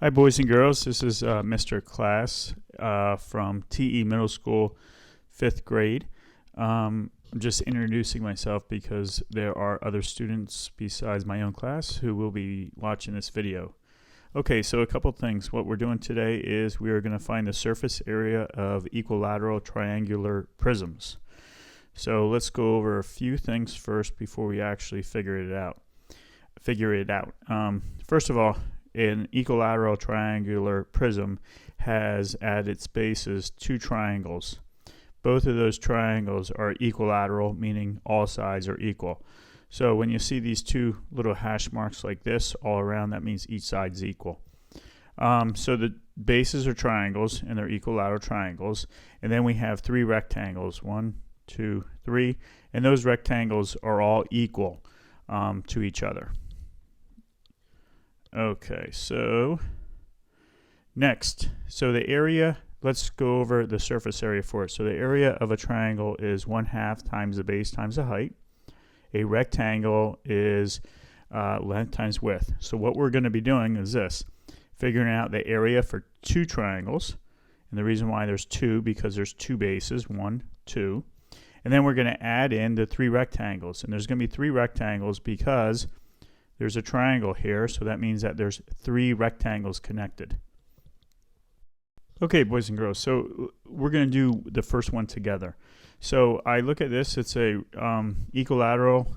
Hi, boys and girls. This is Mr. Class from TE Middle School, 5th grade. I'm just introducing myself because there are other students besides my own class who will be watching this video. Okay, so a couple things. What we're doing today is we are going to find the surface area of equilateral triangular prisms. So let's go over a few things first before we actually figure it out. First of all, an equilateral triangular prism has at its bases two triangles. Both of those triangles are equilateral, meaning all sides are equal. So when you see these two little hash marks like this all around, that means each side is equal. So the bases are triangles, and they're equilateral triangles. And then we have three rectangles, 1, 2, 3, and those rectangles are all equal to each other. Okay, so next, so the area, let's go over the surface area for it. So the area of a triangle is 1/2 times the base times the height. A rectangle is length times width. So what we're going to be doing is this, figuring out the area for two triangles. And the reason why there's two, because there's two bases, 1, 2. And then we're going to add in the three rectangles. And there's going to be three rectangles because there's a triangle here, so that means that there's three rectangles connected. Okay, boys and girls, so we're going to do the first one together. So I look at this, it's a equilateral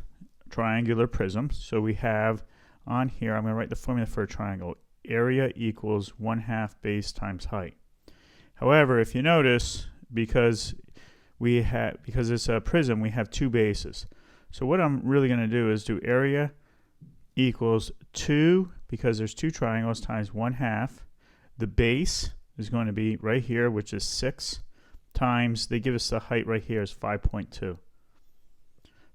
triangular prism. So we have on here, I'm going to write the formula for a triangle. Area equals 1/2 base times height. However, if you notice, because it's a prism, we have two bases. So what I'm really going to do is do area equals 2, because there's two triangles, times 1/2. The base is going to be right here, which is 6, times, they give us the height right here is 5.2.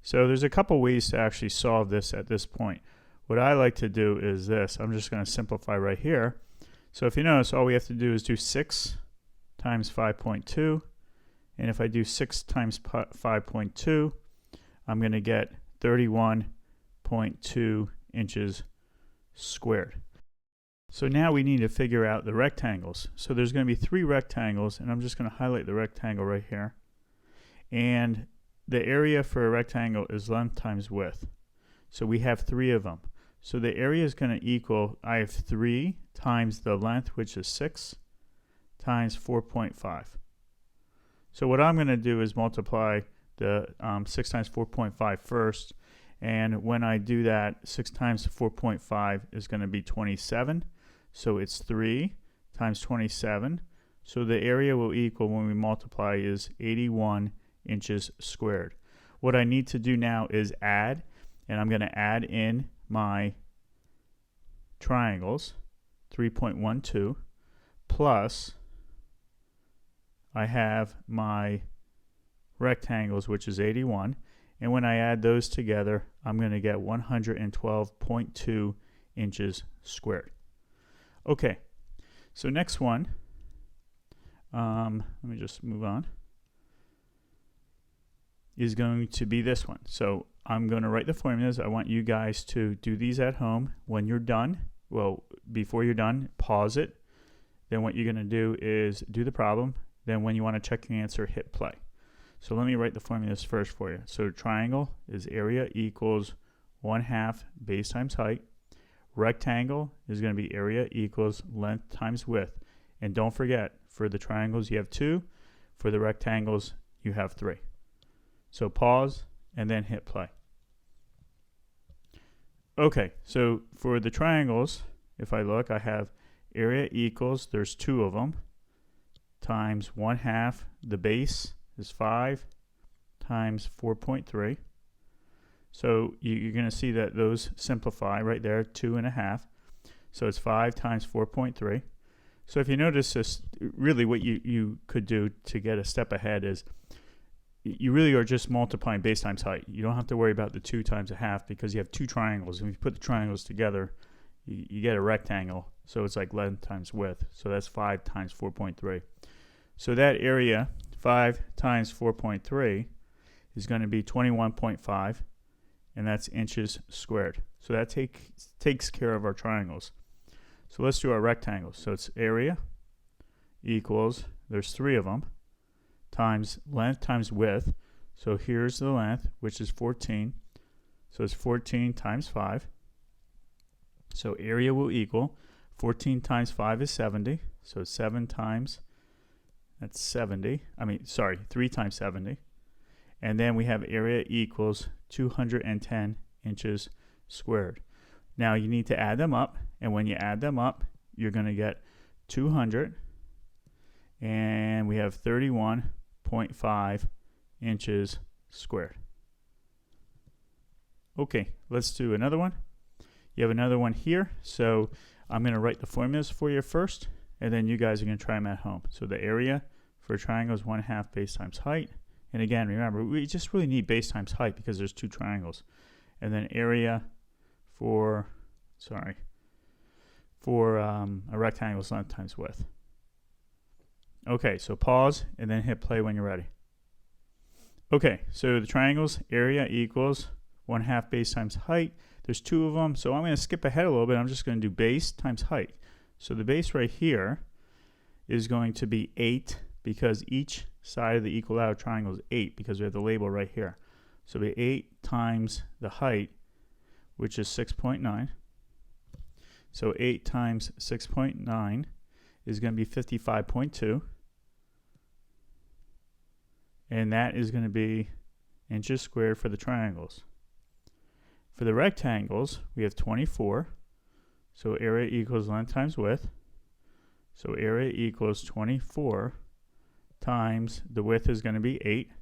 So there's a couple ways to actually solve this at this point. What I like to do is this. I'm just going to simplify right here. So if you notice, all we have to do is do 6 times 5.2. And if I do 6 times 5.2, I'm going to get 31.2 inches squared. So now we need to figure out the rectangles. So there's going to be three rectangles, and I'm just going to highlight the rectangle right here. And the area for a rectangle is length times width. So we have three of them. So the area is going to equal, I have 3 times the length, which is 6, times 4.5. So what I'm going to do is multiply the 6 times 4.5 first. And when I do that, 6 times 4.5 is going to be 27. So it's 3 times 27. So the area will equal, when we multiply, is 81 inches squared. What I need to do now is add, and I'm going to add in my triangles, 3.12, plus I have my rectangles, which is 81. And when I add those together, I'm going to get 112.2 inches squared. Okay, so next one, let me just move on, is going to be this one. So I'm going to write the formulas. I want you guys to do these at home. When you're done, well, before you're done, pause it. Then what you're going to do is do the problem. Then when you want to check your answer, hit play. So let me write the formulas first for you. So triangle is area equals 1/2 base times height. Rectangle is going to be area equals length times width. And don't forget, for the triangles you have 2, for the rectangles you have 3. So pause and then hit play. Okay, so for the triangles, if I look, I have area equals, there's 2 of them, times 1/2, the base is 5, times 4.3. So you're going to see that those simplify right there, 2.5. So it's 5 times 4.3. So if you notice this, really what you could do to get a step ahead is you really are just multiplying base times height. You don't have to worry about the 2 times 1/2 because you have two triangles. And if you put the triangles together, you get a rectangle. So it's like length times width. So that's 5 times 4.3. So that area, 5 times 4.3, is going to be 21.5, and that's inches squared. So that takes care of our triangles. So let's do our rectangles. So it's area equals, there's 3 of them, times length times width. So here's the length, which is 14. So it's 14 times 5. So area will equal 14 times 5 is 70. So 7 times, that's 70. 3 times 70. And then we have area equals 210 inches squared. Now you need to add them up. And when you add them up, you're going to get 200. And we have 31.5 inches squared. Okay, let's do another one. You have another one here. So I'm going to write the formulas for you first, and then you guys are going to try them at home. So the area for a triangle is 1/2 base times height. And again, remember, we just really need base times height because there's 2 triangles. And then area for, a rectangle is length times width. Okay, so pause and then hit play when you're ready. Okay, so the triangles, area equals 1/2 base times height. There's 2 of them, so I'm going to skip ahead a little bit. I'm just going to do base times height. So the base right here is going to be 8 because each side of the equilateral triangle is 8 because we have the label right here. So it'll be 8 times the height, which is 6.9. So 8 times 6.9 is going to be 55.2. And that is going to be inches squared for the triangles. For the rectangles, we have 24. So area equals length times width. So area equals 24 times the width is going to be 8.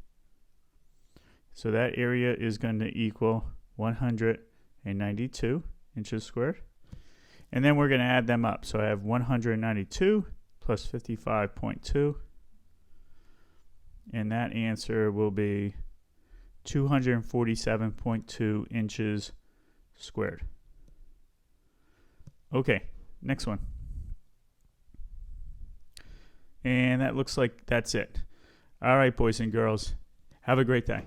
So that area is going to equal 192 inches squared. And then we're going to add them up. So I have 192 plus 55.2. And that answer will be 247.2 inches squared. Okay, next one. And that looks like that's it. All right, boys and girls, have a great day.